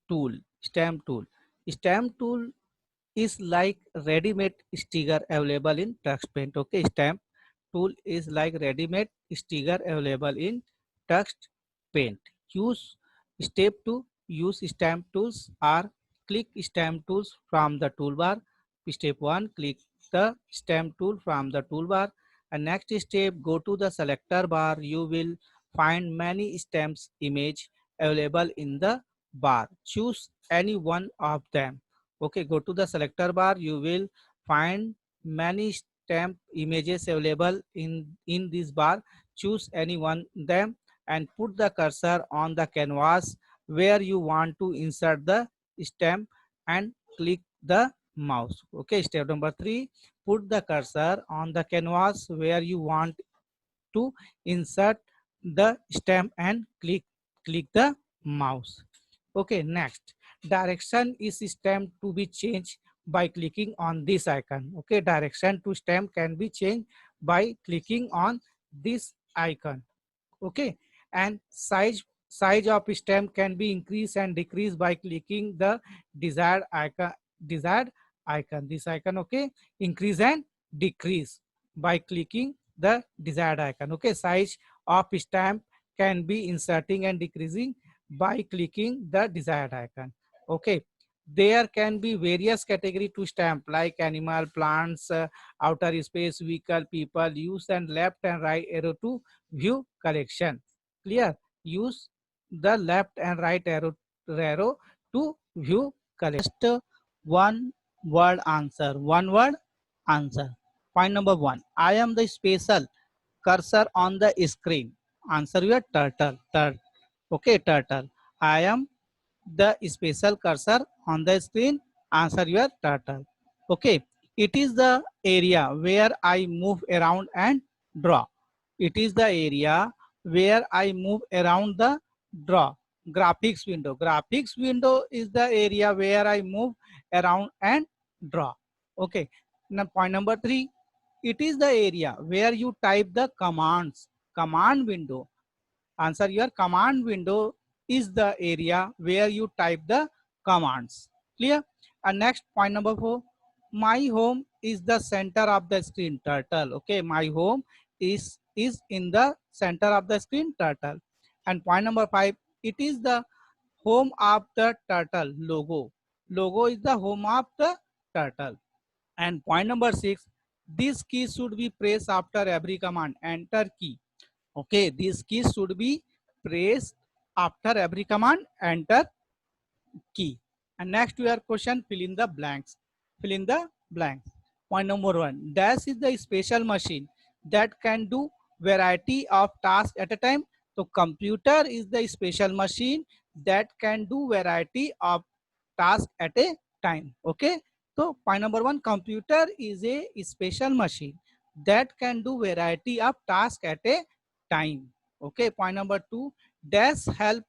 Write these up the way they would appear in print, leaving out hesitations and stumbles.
tool. Stamp tool. Stamp tool is like ready-made sticker available in Tux Paint. Okay, stamp tool is like ready-made sticker available in Tux Paint. Use step to use stamp tools or click stamp tools from the toolbar. Step 1, click the stamp tool from the toolbar. And next step, go to the selector bar. You will find many stamps image available in the bar. Choose any one of them. Okay, go to the selector bar. You will find many stamp images available in this bar. Choose any one them and put the cursor on the canvas where you want to insert the stamp and click the mouse. Okay, step number 3, put the cursor on the canvas where you want to insert the stamp and click the mouse. Okay, next, direction is stamp to be changed by clicking on this icon. Okay, direction to stamp can be changed by clicking on this icon. Okay, and size of stamp can be increased and decreased by clicking the desired icon, this icon. Okay, increase and decrease by clicking the desired icon. Okay, size of stamp can be inserting and decreasing by clicking the desired icon. Okay, there can be various category to stamp like animal, plants, outer space, vehicle, people. Use and left and right arrow to view collection. Clear? Use the left and right arrow to view collection. Just one word answer. One word answer. Point number 1. I am the special cursor on the screen. Answer your turtle. Okay, turtle. I am the special cursor on the screen. Answer your turtle. Okay, it is the area where I move around and draw. It is the area where I move around the draw. Graphics window. Graphics window is the area where I move around and draw. Okay, now point number 3, it is the area where you type the commands. Command window. Answer your command window is the area where you type the commands. Clear? And next, point number 4, my home is the center of the screen. Turtle. Okay, my home is in the center of the screen. Turtle. And point number 5, it is the home of the turtle. Logo. Logo is the home of the turtle. And point number 6, this key should be pressed after every command. Enter key. Okay, these keys should be pressed after every command. Enter key. And next your question, fill in the blanks. Fill in the blanks. Point number 1, dash is the special machine that can do variety of tasks at a time. So computer is the special machine that can do variety of tasks at a time. Okay, so point number 1, computer is a special machine that can do variety of tasks at a time. Okay, point number 2, dash help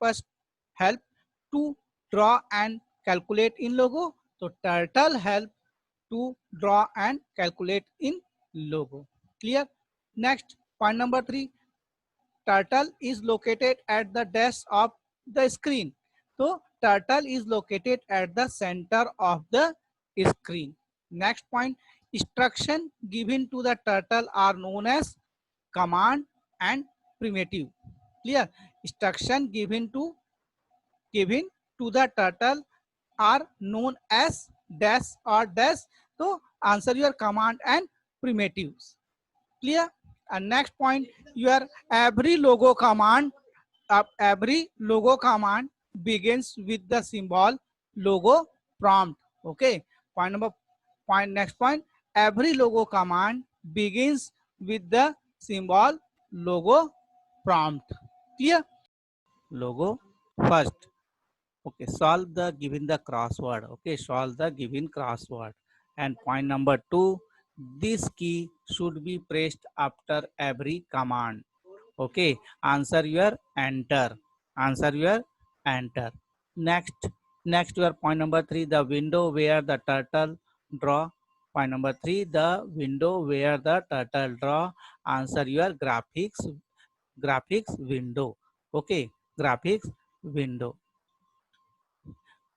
to draw and calculate in logo. So turtle help to draw and calculate in logo. Clear? Next, point number 3, turtle is located at the dash of the screen. So turtle is located at the center of the screen. Next point, instruction given to the turtle are known as command and primitive. Clear? Instruction given to the turtle are known as dash or dash. So answer your command and primitives. Clear? And next point, your every logo command begins with the symbol logo prompt. Okay. Next point, every logo command begins with the symbol logo prompt. Clear? Logo first. Okay, solve the given the crossword. Okay, solve the given crossword. And point number 2, this key should be pressed after every command. Okay, answer your enter. Answer your enter. Next your point number 3, the window where the turtle draw. Point number 3, the window where the turtle draw. Answer your graphics window. Okay, graphics window.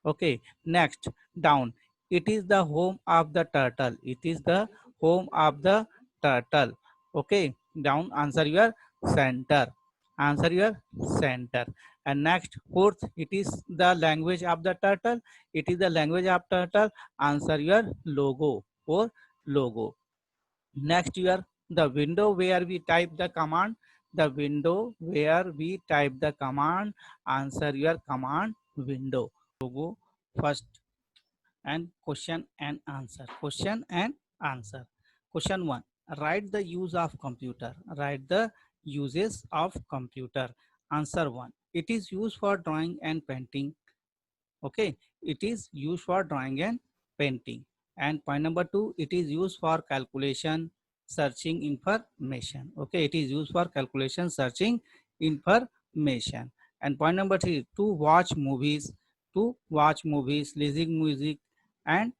Okay, next, down. It is the home of the turtle. It is the home of the turtle. Okay, down. Answer your center. Answer your center. And next, fourth, it is the language of the turtle. It is the language of turtle. Answer your logo or logo. Next, your the window where we type the command. The window where we type the command. Answer your command window. Logo first, and question and answer. Question and answer. Question 1. Write the use of computer. Write the uses of computer. Answer 1. It is used for drawing and painting. Okay, it is used for drawing and painting. And point number 2, it is used for calculation, searching information. Okay, it is used for calculation, searching information. And point number 3, to watch movies, listen music, and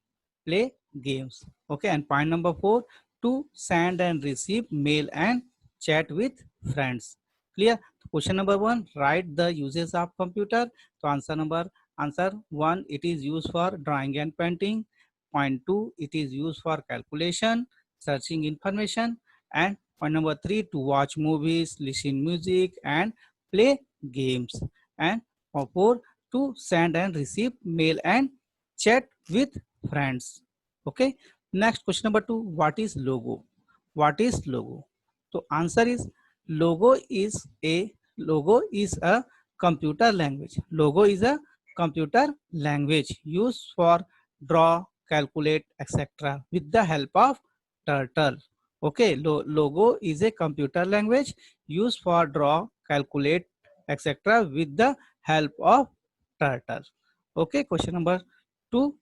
play games. Okay, and point number 4, to send and receive mail and chat with friends. Clear? Question number 1, write the uses of computer. So answer 1, it is used for drawing and painting. Point 2, it is used for calculation, searching information. And point number 3, to watch movies, listen music, and play games. And 4, to send and receive mail and chat with friends. Okay. Next, question number 2, what is logo? What is logo? So answer is, logo is a computer language. Logo is a computer language used for draw, calculate, etc. with the help of turtle. Okay, logo is a computer language used for draw, calculate, etc. with the help of turtle. Okay, question number 2.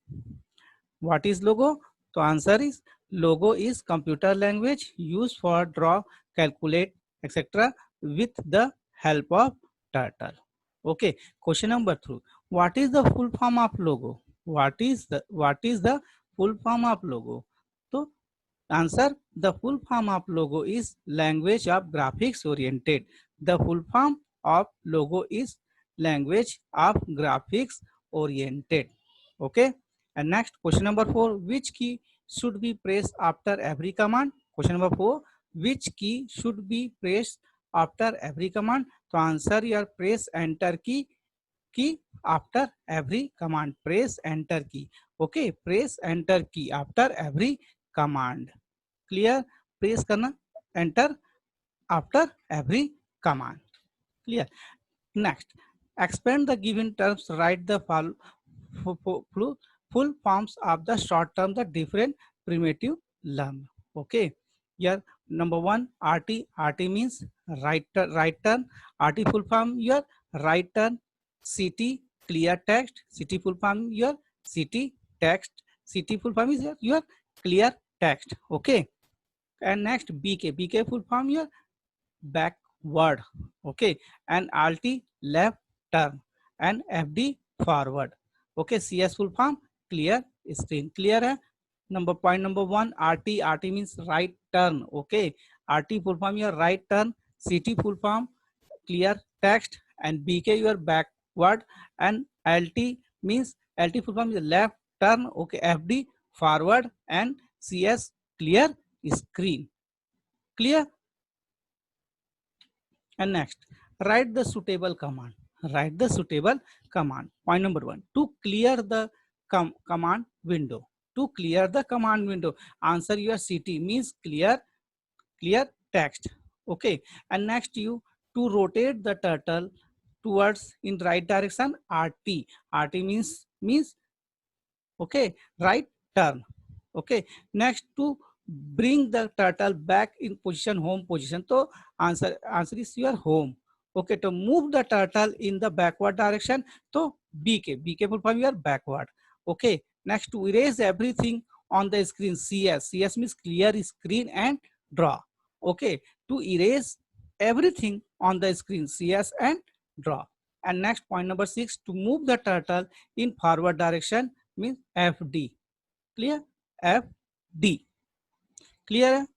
What is logo? The answer is, logo is computer language used for draw, calculate, etc. with the help of turtle. Okay. Question number 3. What is the full form of logo? What is the full form of logo? So answer, the full form of logo is language of graphics oriented. The full form of logo is language of graphics oriented. Okay. And next, question number 4, which key should be pressed after every command? Question number 4, which key should be pressed after every command? To answer your press enter key after every command. Press enter key. Okay, press enter key after every command. Clear? Press करना enter after every command. Clear? Next, expand the given terms. Write the full forms of the short term, the different primitive learn. Okay. Here, number 1, RT. RT means right turn. RT full form your right turn. CT, clear text. CT full form your CT text. CT full form is your clear text. Okay. And next, BK. BK full form your backward. Okay. And RT left turn, and FD forward. Okay. CS full form clear screen. Clear है? Point number 1, RT means right turn. Okay. RT full form your right turn. CT full form clear text, and BK your backward, and LT means LT full form is left turn. Okay. FD forward, and CS clear screen. Clear? And next, write the suitable command. Write the suitable command. Point number 1, to clear the command window. To clear the command window, answer your CT means clear text. Okay. And next, you to rotate the turtle towards in right direction, RT. RT means okay, right turn. Okay. Next, to bring the turtle back in position, home position. So answer is your home. Okay. To move the turtle in the backward direction, so BK full form your backward. Okay. Next, to erase everything on the screen, CS means clear screen and draw. Okay. To erase everything on the screen, CS and draw. And next, point number 6, to move the turtle in forward direction means FD. Clear? FD. Clear?